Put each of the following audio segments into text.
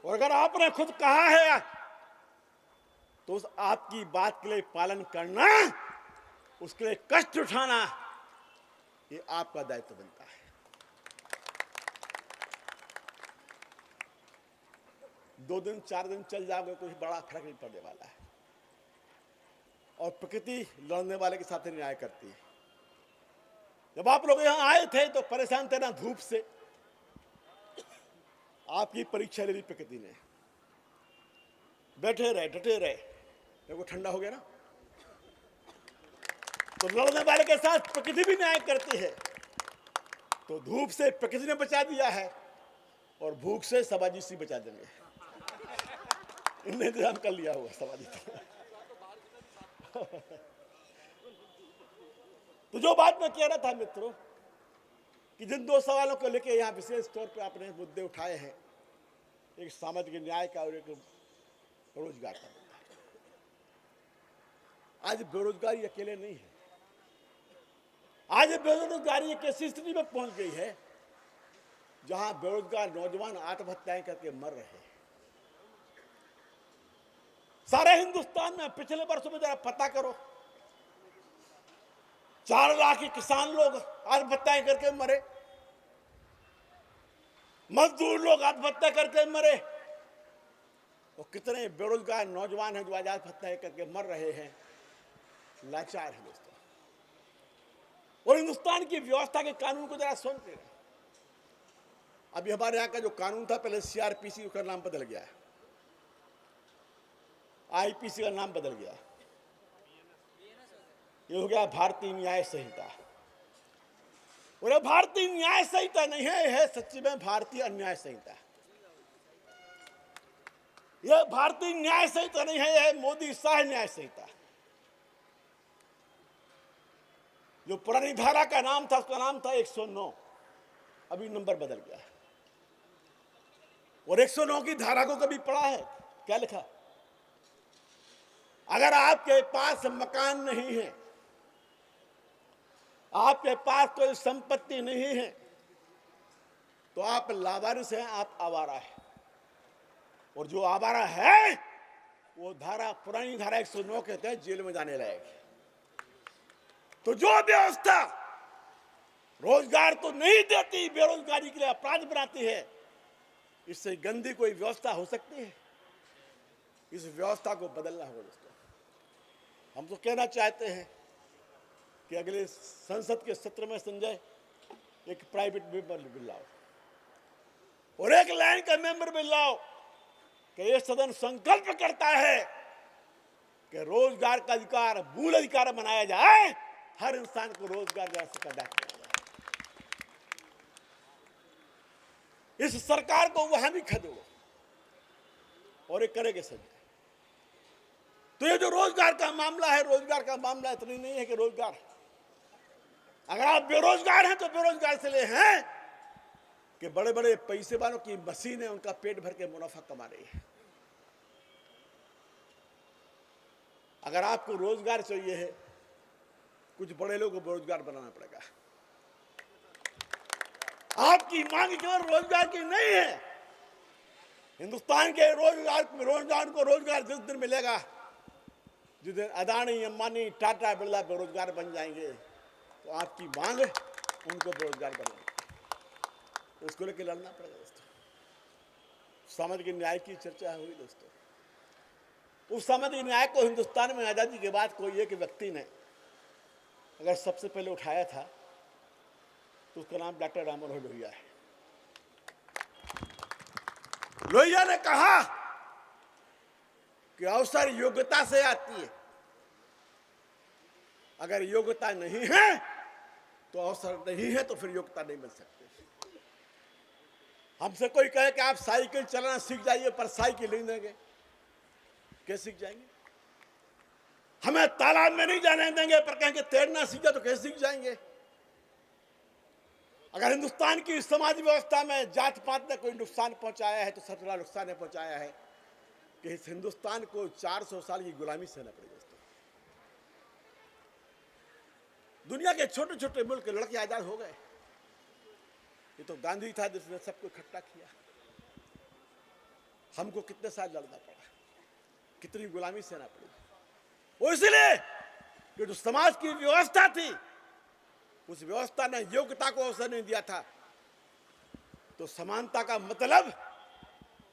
और अगर आपने खुद कहा है तो उस आपकी बात के लिए पालन करना, उसके लिए कष्ट उठाना, ये आपका दायित्व बनता है। दो दिन 4 दिन चल जाओगे, कोई बड़ा फर्क नहीं पड़ने वाला है। और प्रकृति लड़ने वाले के साथ न्याय करती है। जब आप लोग यहां आए थे तो परेशान थे ना धूप से, आपकी परीक्षा ले ली प्रकृति ने। बैठे रहे, डटे रहे, देखो ठंडा हो गया ना। तो लड़ने वाले के साथ प्रकृति भी न्याय करती है। तो धूप से प्रकृति ने बचा दिया है और भूख से सबाजी सी बचा देंगे। इन्हें इंतजाम कर लिया हुआ सबाजी। तो जो बात मैं कह रहा था मित्रों, कि जिन 2 सवालों को लेकर यहाँ विशेष तौर पे आपने मुद्दे उठाए हैं, एक सामाजिक न्याय का और एक रोजगार का मुद्दा। आज बेरोजगारी अकेले नहीं है। आज बेरोजगारी एक ऐसी स्थिति में पहुंच गई है जहां बेरोजगार नौजवान आत्महत्याएं करके मर रहे हैं। सारे हिंदुस्तान में पिछले वर्षों में जरा पता करो, 4 लाख के किसान लोग आत्महत्याएं करके मरे, मजदूर लोग आत्महत्या करके मरे, और कितने बेरोजगार नौजवान हैं जो आज आत्महत्या करके मर रहे हैं। लाचार है दोस्तों। और हिंदुस्तान की व्यवस्था के कानून को जरा सुनते हैं। अभी हमारे यहाँ का जो कानून था, पहले CRPC का नाम बदल गया है, IPC का नाम बदल गया, ये हो गया भारतीय न्याय संहिता। और भारतीय न्याय संहिता नहीं है, यह सच्ची में भारतीय अन्याय संहिता। यह भारतीय न्याय संहिता नहीं है, यह मोदी शाह न्याय संहिता। जो पुरानी धारा का नाम था, उसका नाम था 109, अभी नंबर बदल गया है। और 109 की धारा को कभी पढ़ा है? क्या लिखा? अगर आपके पास मकान नहीं है, आपके पास कोई संपत्ति नहीं है, तो आप लावारिस हैं, आप आवारा है। और जो आवारा है वो धारा, पुरानी धारा 109 के तहत जेल में जाने लगेगी। तो जो व्यवस्था रोजगार तो नहीं देती, बेरोजगारी के लिए अपराध बनाती है, इससे गंदी कोई व्यवस्था हो सकती है? इस व्यवस्था को बदलना होगा दोस्तों। हम तो कहना चाहते हैं कि अगले संसद के सत्र में संजय एक प्राइवेट बिल लाओ और एक लाइन का मेंबर बिल लाओ कि यह सदन संकल्प करता है कि रोजगार का अधिकार मूल अधिकार बनाया जाए, हर इंसान को रोजगार का दायित्व दिया जाए। इस सरकार को वहां भी खदेड़ो और ये करेंगे संजय। तो ये जो रोजगार का मामला है, रोजगार का मामला इतनी नहीं है कि रोजगार, अगर आप बेरोजगार हैं तो बेरोजगार से ले हैं कि बड़े बड़े पैसे वालों की मशीन है, उनका पेट भर के मुनाफा कमा रही है। अगर आपको रोजगार चाहिए है, कुछ बड़े लोगों को रोजगार बनाना पड़ेगा। आपकी मांग केवल रोजगार की नहीं है। हिंदुस्तान के रोजगार को रोजगार जिस दिन मिलेगा, जिस दिन अदानी, अंबानी, टाटा, बिरला बेरोजगार बन जाएंगे, तो आपकी मांग उनको बेरोजगार बनाएगी। उसको लेकर लड़ना पड़ेगा दोस्तों। सामाजिक न्याय की चर्चा हुई दोस्तों। उस सामाजिक न्याय को हिंदुस्तान में आजादी के बाद कोई एक व्यक्ति ने अगर सबसे पहले उठाया था तो उसका नाम डॉक्टर राम मनोहर लोहिया है। लोहिया ने कहा कि अवसर योग्यता से आती है, अगर योग्यता नहीं है तो अवसर नहीं है, तो फिर योग्यता नहीं मिल सकती। हमसे कोई कहे कि आप साइकिल चलाना सीख जाइए, पर साइकिल नहीं देंगे, कैसे सीख जाएंगे? हमें तालाब में नहीं जाने देंगे, पर कहेंगे तैरना सीखा, तो कैसे सीख जाएंगे? अगर हिंदुस्तान की समाज व्यवस्था में जात पात ने कोई नुकसान पहुंचाया है तो सबसे बड़ा नुकसान है पहुंचाया है कि इस हिंदुस्तान को 400 साल की गुलामी सहना पड़ी दोस्तों। दुनिया के छोटे छोटे मुल्क लड़के आजाद हो गए, ये तो गांधी था जिसने सबको इकट्ठा किया। हमको कितने साल लड़ना पड़ा, कितनी गुलामी सहना पड़ी। वो इसलिए कि जो समाज की व्यवस्था थी, उस व्यवस्था ने योग्यता को अवसर नहीं दिया था। तो समानता का मतलब,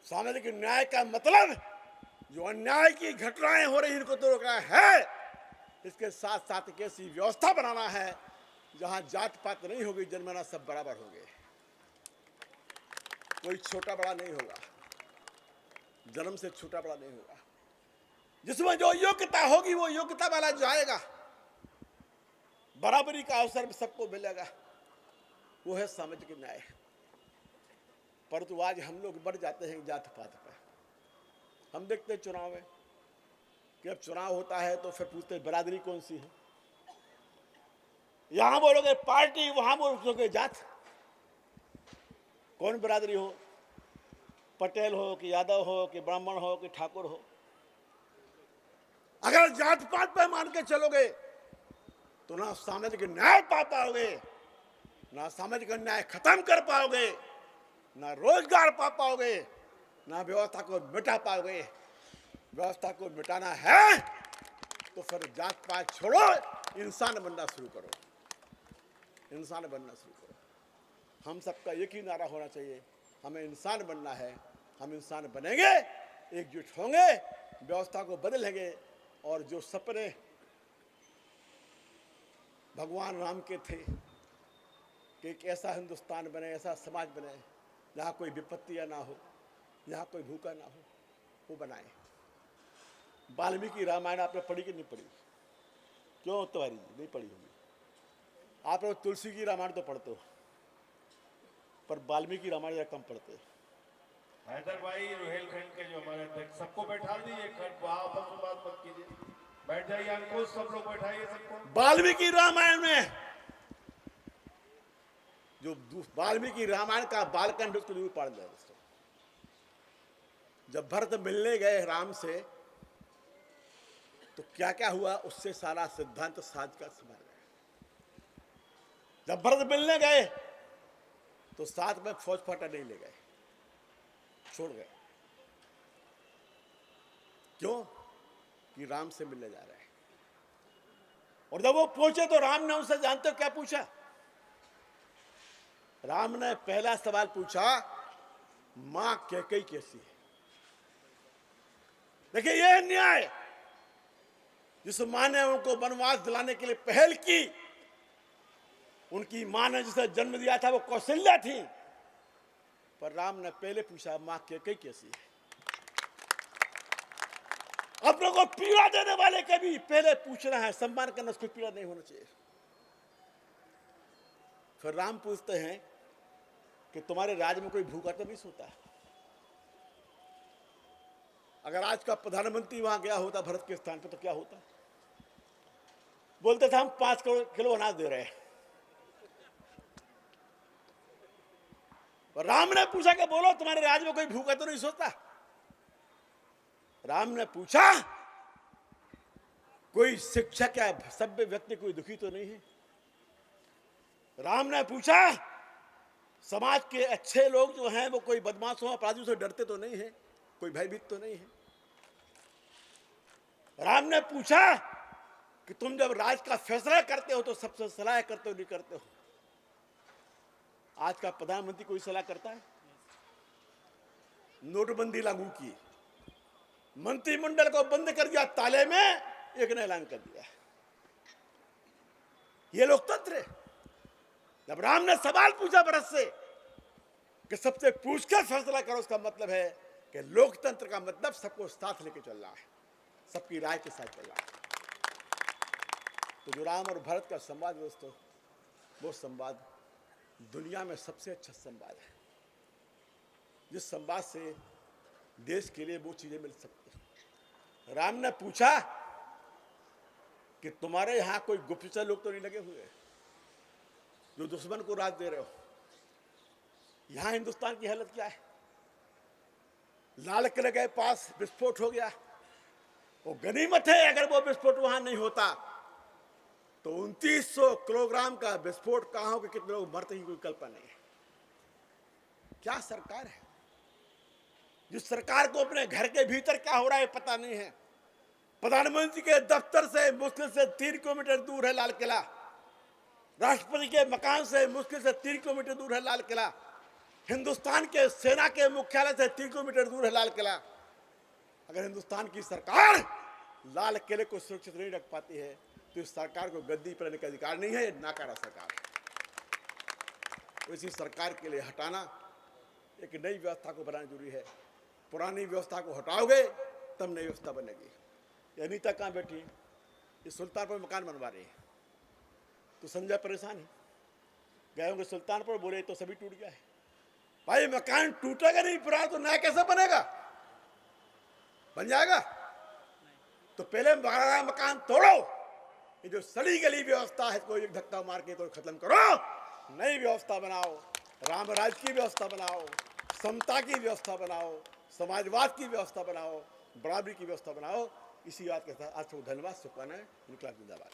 सामाजिक न्याय का मतलब, जो अन्याय की घटनाएं हो रही इनको तो रोकना है। इसके साथ साथ एक ऐसी व्यवस्था बनाना है जहां जात पात नहीं होगी, जनमानस सब बराबर होंगे, कोई छोटा बड़ा नहीं होगा, जन्म से छोटा बड़ा नहीं होगा। जिसमें जो योग्यता होगी वो योग्यता वाला जाएगा, बराबरी का अवसर सबको मिलेगा, वो है सामाजिक न्याय। परंतु आज हम लोग बढ़ जाते हैं जात पात पर। हम देखते हैं चुनाव में कि अब चुनाव होता है तो फिर पूछते हैं बरादरी कौन सी है, यहां बोलोगे पार्टी, वहां बोलोगे जात। कौन बरादरी हो, पटेल हो कि यादव हो कि ब्राह्मण हो कि ठाकुर हो। अगर जात पात पर मान के चलोगे तो ना सामाजिक न्याय पा पाओगे, ना सामाजिक न्याय खत्म कर पाओगे, ना रोजगार पा पाओगे, ना व्यवस्था को मिटा पाओगे। व्यवस्था को मिटाना है तो फिर जात पात छोड़ो, इंसान बनना शुरू करो, इंसान बनना शुरू करो। हम सबका एक ही नारा होना चाहिए, हमें इंसान बनना है। हम इंसान बनेंगे, एकजुट होंगे, व्यवस्था को बदलेंगे, और जो सपने भगवान राम के थे कि एक ऐसा हिंदुस्तान बने, ऐसा समाज बने जहाँ कोई विपत्तियाँ ना हो, जहाँ कोई भूखा ना हो, वो बनाए। वाल्मीकि रामायण आपने पढ़ी कि नहीं पढ़ी? क्यों तुम्हारी नहीं पढ़ी होगी? आप लोग तुलसी की रामायण तो पढ़ते हो, पर वाल्मीकि रामायण जरा कम पढ़ते हो। हैदर भाई, रोहेलखंड के जो हमारे अध्यक्ष, सबको बैठा दीजिए, आपस में बात मत कीजिए, बैठ जाइए, अंकुश सब लोग बैठाइए सबको। वाल्मीकि रामायण में जो वाल्मीकि रामायण का बालकांड उसको जरूर पढ़ लें। जब भरत मिलने गए राम से तो क्या क्या हुआ, उससे सारा सिद्धांत साज का समझ गए। जब भरत मिलने गए तो साथ में फौज फाटा नहीं ले गए, छोड़ गए। क्यों? कि राम से मिलने जा रहे हैं। और जब वो पहुंचे तो राम ने उनसे, जानते हो क्या पूछा? राम ने पहला सवाल पूछा, मां कैकेयी कैसी है? देखिए यह न्याय, जिस मां ने उनको वनवास दिलाने के लिए पहल की, उनकी मां ने जिसे जन्म दिया था वो कौशल्या थी, पर राम ने पहले पूछा मां कैकेयी कैसी है? अपनों को पीड़ा देने वाले के भी पहले पूछना है, सम्मान करना, उसको पीड़ा नहीं होना चाहिए। फिर राम पूछते हैं कि तुम्हारे राज में कोई भूखा तो नहीं सोता है? अगर आज का प्रधानमंत्री वहां गया होता भरत के स्थान पर तो क्या होता? बोलते थे हम 5 किलो अनाज दे रहे हैं। राम ने पूछा कि बोलो तुम्हारे राज में कोई भूखा तो नहीं सोता? राम ने पूछा कोई शिक्षक या सभ्य व्यक्ति कोई दुखी तो नहीं है? राम ने पूछा समाज के अच्छे लोग जो हैं वो कोई बदमाशों अपराधियों से डरते तो नहीं है, कोई भयभीत तो नहीं है? राम ने पूछा कि तुम जब राज का फैसला करते हो तो सबसे सलाह करते हो नहीं करते हो? आज का प्रधानमंत्री कोई सलाह करता है? नोटबंदी लागू की, मंत्रिमंडल को बंद कर दिया, ताले में एक ने ऐलान कर दिया। ये लोकतंत्र है। जब राम ने सवाल पूछा भरत से कि सबसे पूछकर फैसला करो, उसका मतलब है कि लोकतंत्र का मतलब सबको साथ लेके चल रहा है, सबकी राय के साथ चल रहा है। तो जो राम और भरत का संवाद दोस्तों, वो संवाद दुनिया में सबसे अच्छा संवाद है, जिस संवाद से देश के लिए वो चीजें मिल सकती हैं। राम ने पूछा कि तुम्हारे यहां कोई गुप्तचर लोग तो नहीं लगे हुए जो दुश्मन को राज दे रहे हो? यहां हिंदुस्तान की हालत क्या है? लाल किले के पास विस्फोट हो गया, वो गनीमत है। अगर वो विस्फोट वहां नहीं होता तो 2900 किलोग्राम का विस्फोट कहां हो कि कितने लोग मरते ही कोई कल्पना नहीं है। क्या सरकार है? जिस सरकार को अपने घर के भीतर क्या हो रहा है पता नहीं है। प्रधानमंत्री के दफ्तर से मुश्किल से 3 किलोमीटर दूर है लाल किला, राष्ट्रपति के मकान से मुश्किल से 3 किलोमीटर दूर है लाल किला, हिंदुस्तान के सेना के मुख्यालय से 3 किलोमीटर दूर है लाल किला। अगर हिंदुस्तान की सरकार लाल किले को सुरक्षित नहीं रख पाती है तो इस सरकार को गद्दी पर रहने का अधिकार नहीं है, नाकारा सरकार है। तो इसी सरकार के लिए हटाना, एक नई व्यवस्था को बनाना जरूरी है। पुरानी व्यवस्था को हटाओगे तब नई व्यवस्था बनेगी। ये अनीता कहाँ बैठी है? ये सुल्तानपुर में मकान बनवा रही है, तो संजय परेशान है। गए होंगे सुल्तानपुर, बोले तो सभी टूट गया है। भाई मकान टूटेगा नहीं पूरा तो नया कैसे बनेगा? बन जाएगा? तो पहले मकान तोड़ो, ये जो सड़ी गली व्यवस्था है कोई एक धक्का मार के तो खत्म करो, नई व्यवस्था बनाओ, राम राज की व्यवस्था बनाओ, समता की व्यवस्था बनाओ, समाजवाद की व्यवस्था बनाओ, बराबरी की व्यवस्था बनाओ। इसी बात के साथ आज धन्यवाद, शुभकामनाएं, इनकलाब जिंदाबाद।